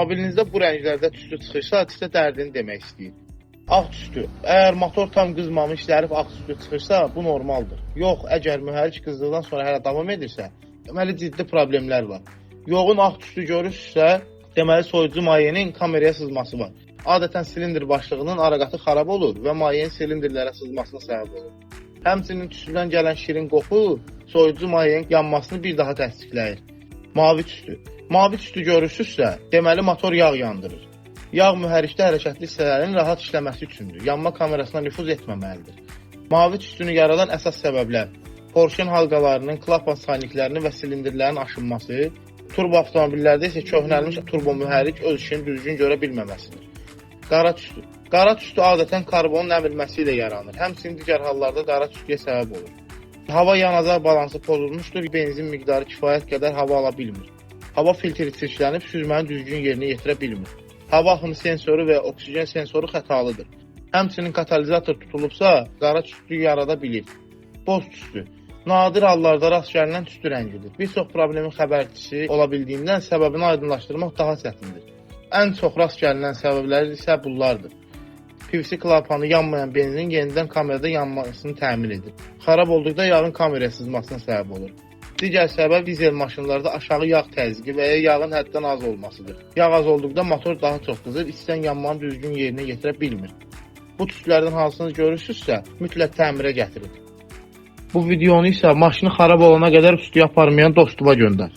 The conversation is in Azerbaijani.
Avtomobilinizdə bu rənglərdə tüstü çıxırsa, sizə dərdini demək istəyir. Ağ tüstü. Əgər motor tam qızmamış, zərif ağ tüstü çıxırsa, bu normaldır. Yox, əgər mühərrik qızdıqdan sonra hələ davam edirsə, deməli ciddi problemlər var. Yoğun ağ tüstü görürsünüzsə, deməli soyucu mayenin kameraya sızması var. Adətən silindr başlığının araqatı xarab olur və mayenin silindrlərə sızmasına səbəb olur. Həmçinin tüstüdən gələn şirin qoxu soyucu mayenin yanmasını bir daha təsdiqləyir. Mavi tüstü. Mavi tüstü görürsünüzsə, deməli motor yağ yandırır. Yağ mühərrikdə hərəkətli hissələrin rahat işləməsi üçündür. Yanma kamerasına nüfuz etməməlidir. Mavi tüstünü yaradan əsas səbəblər Porsche halqalarının, klapan sayniklərinin və silindrlərin aşınması, turbo avtomobillərdə isə köhnəlmiş turbo mühərrik öz işini düzgün görə bilməməsidir. Qara tüstü. Qara tüstü adətən karbonun əmilməsi ilə yaranır. Həmçinin digər hallarda qara tüstüyə səbəb olur. Hava yanacaq balansı pozulmuşdur, benzin miqdarı kifayət qədər hava ala bilmir. Hava filtri çirklənib, süzməni düzgün yerinə yetirə bilmir. Hava axımı sensoru və oksigen sensoru xətalıdır. Həmçinin katalizator tutulubsa, qara tüstü yarada bilir. Boz tüstü. Nadir hallarda rast gəlinən tüstü rəngidir. Bir çox problemin xəbərçisi ola bildiyindən səbəbini aydınlaşdırmaq daha çətindir. Ən çox rast gəlinən səbəbləri isə bunlardır. PVC klapanı yanmayan benzin yenidən kamerada yanmasını təmin edir. Xarab olduqda yağın kameraya sızmasına səbəb olur. Digər səbəb dizel maşınlarda aşağı yağ təzyiqi və ya yağın həddən az olmasıdır. Yağ az olduqda motor daha çox qızır, istənilən yanmanı düzgün yerinə yetirə bilmir. Bu tüstülərdən hansını görürsünüzsə, mütləq təmirə gətirin. Bu videonu isə maşını xarab olana qədər üstüyə aparmayan dostuma göndər.